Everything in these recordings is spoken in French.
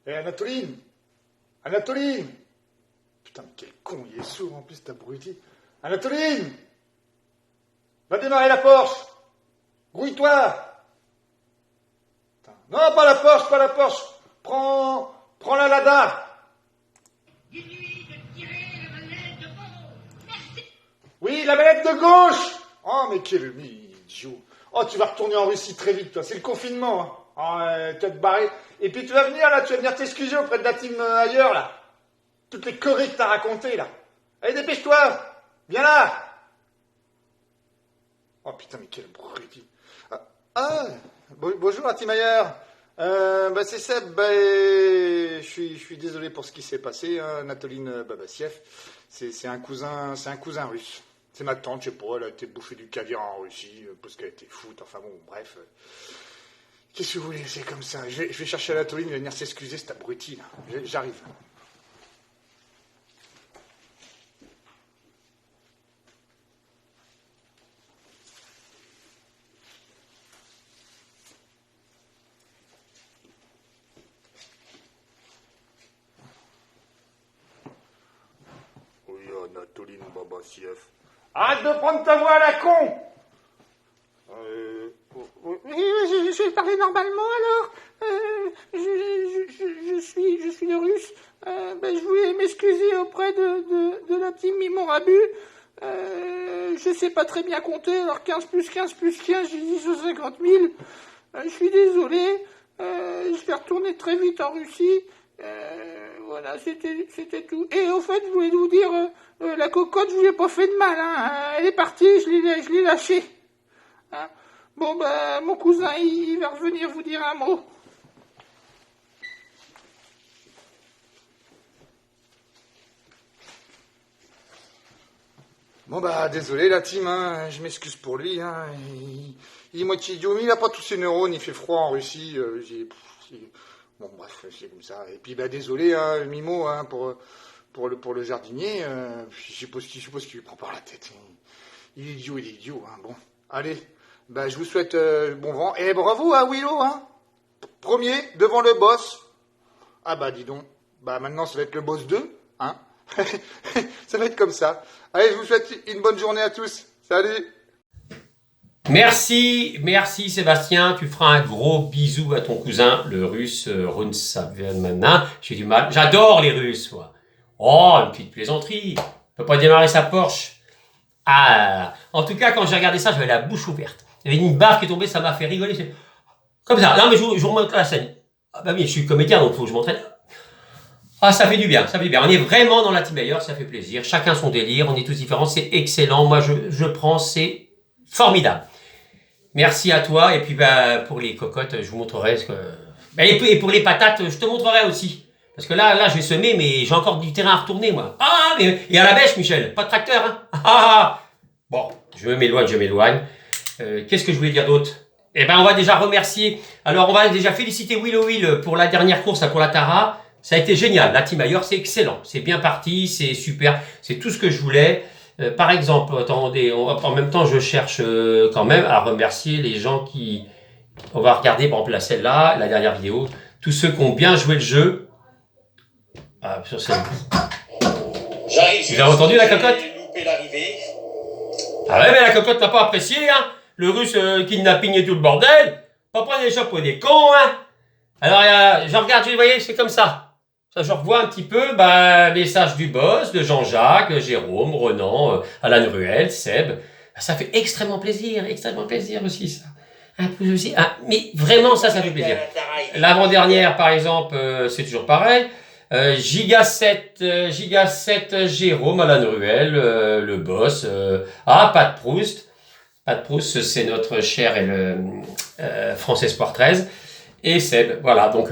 Anatoline! Anatoline! Putain, mais quel con, il est sourd en plus, cet abruti. Anatoline! Va démarrer la Porsche! Grouille-toi! Putain. Non, pas la Porsche, pas la Porsche! Prends la Lada! Dis-lui de tirer la manette de gauche. Merci. Oui, la manette de gauche! Oh, mais quel idiot! Oh, tu vas retourner en Russie très vite, toi. C'est le confinement, hein. Oh, tu vas te barrer. Et puis tu vas venir, là, tu vas venir t'excuser auprès de la team ailleurs, là. Toutes les conneries que t'as racontées, là. Allez, dépêche-toi! Viens là! Oh, putain, mais quel bruit. Bonjour, la team ailleurs. C'est Seb. Je suis désolé pour ce qui s'est passé, hein, Anatoline Babasiev. C'est un cousin russe. C'est ma tante, je sais pas, elle a été bouffée du caviar en Russie, parce qu'elle était foute, enfin bon, bref. Qu'est-ce que vous voulez, c'est comme ça. Je vais chercher Anatoline, il va venir s'excuser, cet abruti, là. J'arrive. Oui, Anatoline Babasiev. Arrête de prendre ta voix à la con! Je vais parler normalement alors. Je suis le russe. Je voulais m'excuser auprès de la team Mimon Rabu. Je sais pas très bien compter. Alors 15 plus 15 plus 15, j'ai dit 150 000. Je suis désolé. Je vais retourner très vite en Russie. Voilà, c'était tout. Et au fait, je voulais vous dire, la cocotte, je vous ai pas fait de mal. Hein. Elle est partie, je l'ai lâchée. Hein. Bon, mon cousin, il va revenir vous dire un mot. Bon, désolé, la team, hein, je m'excuse pour lui, hein. Il est moitié idiot, mais il a pas tous ses neurones, il fait froid en Russie. Bon, bref, c'est comme ça. Et puis, désolé, hein, Mimo, hein, pour le jardinier. Je suppose qu'il lui prend par la tête. Il est idiot, hein. Bon, allez, je vous souhaite bon vent. Et bravo à Willow, hein. Premier, devant le boss. Dis donc. Maintenant, ça va être le boss 2, hein. Ça va être comme ça. Allez, je vous souhaite une bonne journée à tous. Salut! Merci Sébastien, tu feras un gros bisou à ton cousin, le russe Runsavana. J'ai du mal, j'adore les Russes, moi. Oh, une petite plaisanterie, on peut pas démarrer sa Porsche. En tout cas, quand j'ai regardé ça, j'avais la bouche ouverte. Il y avait une barre qui est tombée, ça m'a fait rigoler. Comme ça, non mais je vous remonte la scène. Oui, je suis comédien, donc il faut que je m'entraîne. Ça fait du bien, ça fait du bien. On est vraiment dans la team meilleure, ça fait plaisir. Chacun son délire, on est tous différents, c'est excellent. Moi, je prends, c'est formidable. Merci à toi. Et puis, pour les cocottes, je vous montrerai ce que... Et pour les patates, je te montrerai aussi. Parce que là, je vais semer, mais j'ai encore du terrain à retourner, moi. Et à la bêche, Michel. Pas de tracteur, hein. Bon, je m'éloigne. Qu'est-ce que je voulais dire d'autre? On va déjà remercier. Alors, on va déjà féliciter Willow Will pour la dernière course, pour la Tara. Ça a été génial. La team ailleurs, c'est excellent. C'est bien parti, c'est super. C'est tout ce que je voulais. Par exemple, attendez, en même temps, je cherche quand même à remercier les gens qui... On va regarder, par exemple, celle-là, la dernière vidéo. Tous ceux qui ont bien joué le jeu. Sur celle... Vous avez entendu la cocotte? Mais la cocotte n'a pas apprécié, hein. Le russe kidnapping et tout le bordel. Pas prendre les gens pour des cons, hein. Alors, je regarde, vous voyez, c'est comme ça. Ça, je revois un petit peu, message du boss, de Jean-Jacques, Jérôme, Renan, Alan Ruel, Seb. Ça fait extrêmement plaisir aussi, ça. Un peu aussi. Mais vraiment, ça fait plaisir. L'avant-dernière, par exemple, c'est toujours pareil. Giga 7, Jérôme, Alan Ruel, le boss. Pat Proust. Pat Proust, c'est notre cher et le France Espoir 13. Et Seb, voilà, donc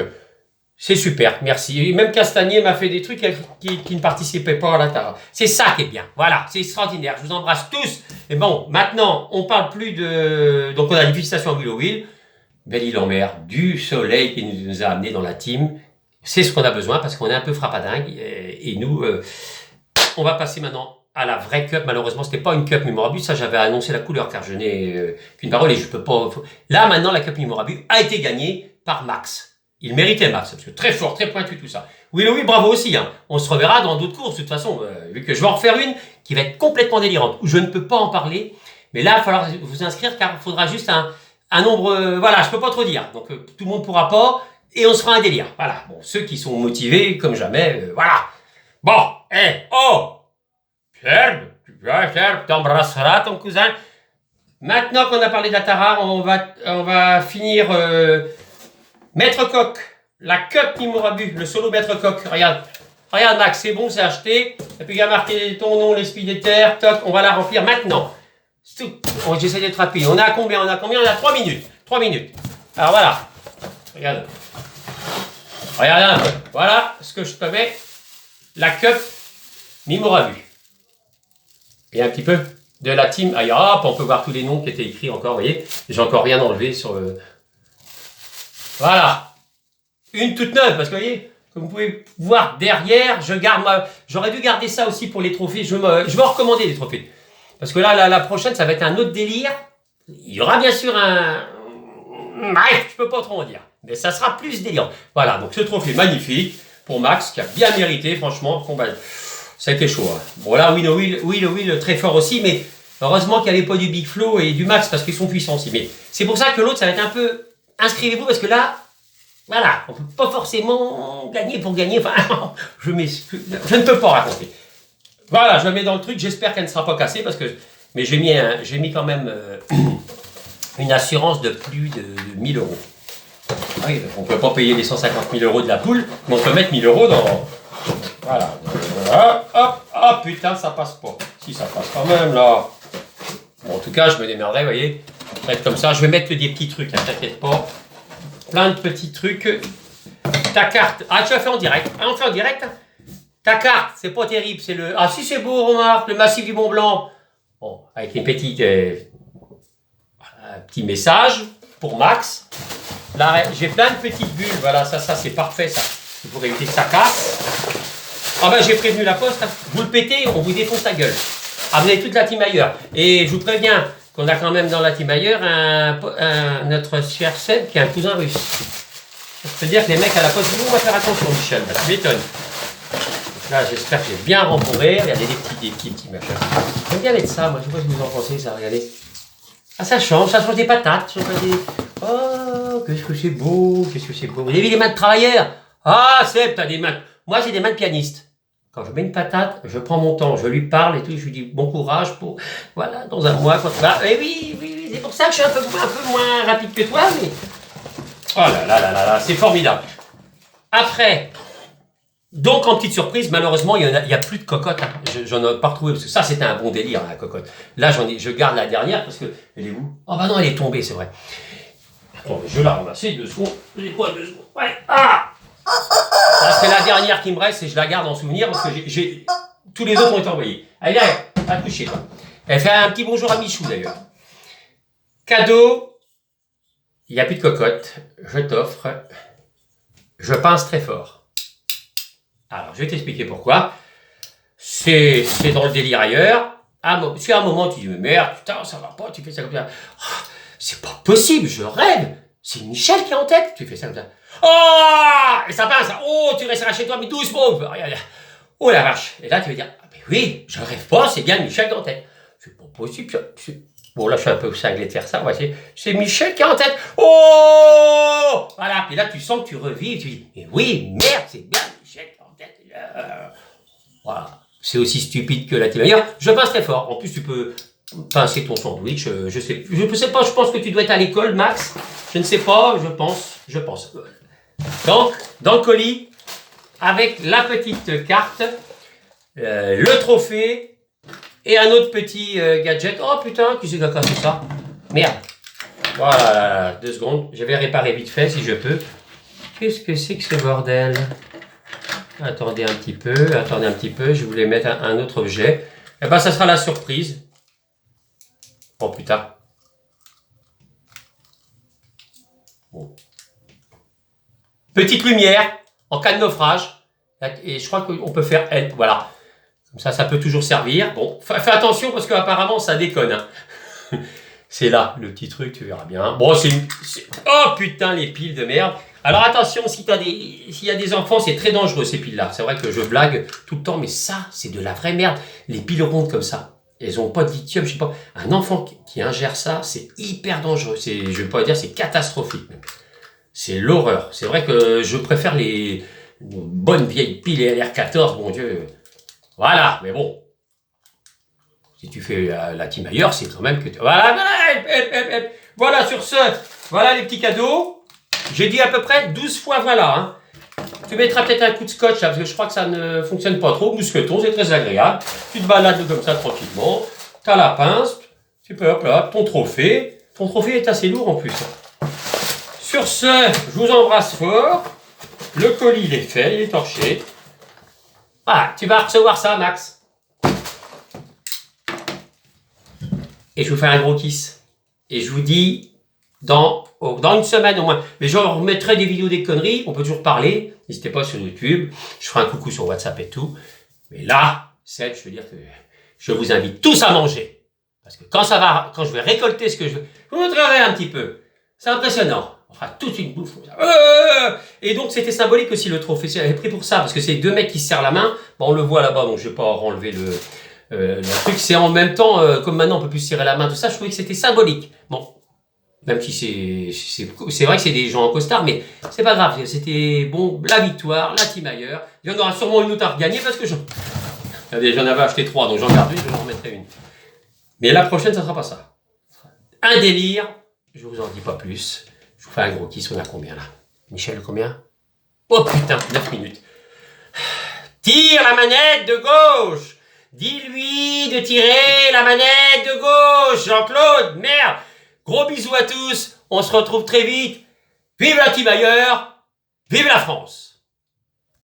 c'est super, merci. Et même Castagnier m'a fait des trucs qui ne participaient pas à la Tara. C'est ça qui est bien, voilà, c'est extraordinaire. Je vous embrasse tous. Et bon, maintenant, on parle plus de... Donc on a une félicitation à Willow Will, belle île en mer, du soleil qui nous a amenés dans la team. C'est ce qu'on a besoin parce qu'on est un peu frappadingue. Et nous, on va passer maintenant à la vraie cup. Malheureusement, c'était pas une cup Mémorabus. Ça, j'avais annoncé la couleur car je n'ai qu'une parole et je peux pas... Là, maintenant, la cup Mémorabus a été gagnée par Max. Il méritait Max, parce que très fort, très pointu tout ça. Oui, bravo aussi. Hein. On se reverra dans d'autres courses, de toute façon, vu que je vais en refaire une qui va être complètement délirante, où je ne peux pas en parler. Mais là, il va falloir vous inscrire, car il faudra juste un nombre... voilà, je peux pas trop dire. Donc, tout le monde pourra pas, et on se fera un délire. Voilà, bon, ceux qui sont motivés, comme jamais, voilà. Bon, Pierre, t'embrasseras ton cousin. Maintenant qu'on a parlé de la Tara, on va finir Maître Coq, la Cup Mimorabus, le solo Maître Coq. Regarde Max, c'est bon, c'est acheté. Et puis il y a marqué ton nom, l'esprit des terres, toc, on va la remplir maintenant. J'essaie d'être rapide. On a combien? On a 3 minutes. 3 minutes. Alors voilà. Regarde un peu. Voilà ce que je te mets. La Cup Mimorabus. Et un petit peu de la team Aïra. On peut voir tous les noms qui étaient écrits encore, vous voyez. J'ai encore rien enlevé sur... Voilà. Une toute neuve, parce que vous voyez, comme vous pouvez voir derrière, j'aurais dû garder ça aussi pour les trophées. Je vais en recommander les trophées. Parce que là, la prochaine, ça va être un autre délire. Il y aura bien sûr un... Bref, je peux pas trop en dire. Mais ça sera plus délire. Voilà, donc ce trophée magnifique pour Max, qui a bien mérité, franchement. Ça a été chaud. Hein. Bon là, Will, très fort aussi, mais heureusement qu'il n'y avait pas du Big Flo et du Max, parce qu'ils sont puissants aussi. Mais c'est pour ça que l'autre, ça va être un peu... Inscrivez-vous, parce que là, voilà, on ne peut pas forcément gagner pour gagner. Enfin, je ne peux pas raconter. Voilà, je la mets dans le truc. J'espère qu'elle ne sera pas cassée, parce que... Mais j'ai mis quand même une assurance de plus de 1000 euros. Oui, on ne peut pas payer les 150 000 euros de la poule, mais on peut mettre 1000 euros dans... Voilà. Hop, putain, ça passe pas. Si, ça passe quand même, là. Bon, en tout cas, je me démerderai, vous voyez. Être comme ça, je vais mettre des petits trucs, hein, t'inquiète pas. Plein de petits trucs. Ta carte. Ah, tu as fait en direct. Ah, on fait en direct. Ta carte, c'est pas terrible, c'est le... Ah, si, c'est beau, remarque, le massif du Mont Blanc. Bon, avec une petite... un petit message pour Max. Là, j'ai plein de petites bulles. Voilà, ça, c'est parfait, ça. C'est pour éviter que ça casse. Ah ben, j'ai prévenu la poste. Hein. Vous le pétez, on vous défonce la gueule. Amenez toute la team ailleurs. Et je vous préviens qu'on a quand même dans la team ailleurs notre cher Seb qui est un cousin russe. Je peux dire que les mecs à la poste, on va faire attention, Michel. Bah, tu m'étonnes. Là, j'espère que j'ai bien rembourré. Regardez des petits machins. J'aime bien mettre ça, moi. Je sais pas ce que vous en pensez, ça. Regardez. Ah, ça change des patates. Oh, qu'est-ce que c'est beau. Vous avez vu les mains de travailleurs? Ah, Seb, t'as des mains. Moi, j'ai des mains de pianiste. Quand je mets une patate, je prends mon temps, je lui parle et tout, je lui dis bon courage pour, voilà, dans un mois, quand tu vas. Et oui, c'est pour ça que je suis un peu moins rapide que toi, mais. Oh là, c'est formidable. Après, donc en petite surprise, malheureusement, il y a plus de cocotte. Hein. J'en ai pas retrouvé, parce que ça, c'était un bon délire, la cocotte. Là, je garde la dernière, parce que, elle est où? Oh bah non, elle est tombée, c'est vrai. Bon, je vais la ramasser, 2 secondes. J'ai quoi, 2 secondes? Ouais, ah! C'est la dernière qui me reste et je la garde en souvenir parce que tous les autres ont été envoyés. Allez, à toucher, toi. Elle fait un petit bonjour à Michou d'ailleurs. Cadeau, il n'y a plus de cocotte. Je t'offre. Je pince très fort. Alors, je vais t'expliquer pourquoi. C'est dans le délire ailleurs. Si à un moment tu dis, mais merde, putain, ça va pas, tu fais ça comme ça. Oh, c'est pas possible, je rêve. C'est Michel qui est en tête, tu fais ça comme ça. Oh! Et ça passe. Oh, tu resteras chez toi, mais doucement. Regarde. Oh la vache. Et là, tu vas dire, ah, mais oui, je rêve pas, c'est bien Michel qui est en tête. C'est pas possible. Bon, là, je suis un peu cinglé de faire ça. Ouais, c'est Michel qui est en tête. Oh! Voilà. Puis là, tu sens que tu revis et tu dis, mais oui, merde, c'est bien Michel qui est en tête. Voilà. C'est aussi stupide que la team ailleurs. Je pince très fort. En plus, tu peux pincer ton sandwich. Je sais pas, je pense que tu dois être à l'école, Max. Je ne sais pas, je pense. Donc, dans le colis, avec la petite carte, le trophée et un autre petit gadget. Oh putain, qui c'est qui a cassé ça? Merde. Voilà, 2 secondes. Je vais réparer vite fait si je peux. Qu'est-ce que c'est que ce bordel? Attendez un petit peu. Je voulais mettre un autre objet. Eh ben, ça sera la surprise. Oh putain. Bon. Petite lumière en cas de naufrage. Et je crois qu'on peut faire help. Voilà. Comme ça peut toujours servir. Bon, fais attention parce qu'apparemment ça déconne. Hein. C'est là le petit truc, tu verras bien. Bon, oh putain, les piles de merde. Alors attention, s'il y a des enfants, c'est très dangereux ces piles-là. C'est vrai que je blague tout le temps, mais ça, c'est de la vraie merde. Les piles rondes comme ça, elles ont pas de lithium, je sais pas. Un enfant qui ingère ça, c'est hyper dangereux. Je vais pas dire, c'est catastrophique même. C'est l'horreur. C'est vrai que je préfère les bonnes vieilles piles LR14, mon Dieu. Voilà, mais bon. Si tu fais la team ailleurs, c'est quand même que... Voilà, sur ce, voilà les petits cadeaux. J'ai dit à peu près 12 fois voilà. Hein. Tu mettras peut-être un coup de scotch là, parce que je crois que ça ne fonctionne pas trop. Mousqueton, c'est très agréable. Tu te balades comme ça tranquillement. Tu as la pince. Tu peux, hop là, ton trophée. Ton trophée est assez lourd en plus. Sur ce, je vous embrasse fort. Le colis, il est fait, il est torché. Ah, tu vas recevoir ça, Max. Et je vous fais un gros kiss. Et je vous dis, dans une semaine au moins, mais je remettrai des vidéos des conneries, on peut toujours parler, n'hésitez pas sur YouTube, je ferai un coucou sur WhatsApp et tout. Mais là, je veux dire que je vous invite tous à manger. Parce que quand je vais récolter ce que je veux, je vous montrerai un petit peu. C'est impressionnant. On fera toute une bouffe. Et donc, c'était symbolique aussi le trophée. J'avais pris pour ça, parce que c'est deux mecs qui se serrent la main. Bon, on le voit là-bas, donc je vais pas renlever le truc. C'est en même temps, comme maintenant on peut plus se serrer la main, tout ça, je trouvais que c'était symbolique. Bon, même si c'est vrai que c'est des gens en costard, mais c'est pas grave. C'était bon, la victoire, la team ailleurs. Il y en aura sûrement une autre à regagner, parce que j'en avais acheté 3, donc j'en garde une, je en remettrai une. Mais la prochaine, ça sera pas ça. Un délire, je vous en dis pas plus. Je vous fais un gros kiss, on a combien là? Michel, combien? Oh putain, 9 minutes. Tire la manette de gauche. Dis-lui de tirer la manette de gauche. Jean-Claude, merde. Gros bisous à tous. On se retrouve très vite. Vive la team ailleurs. Vive la France.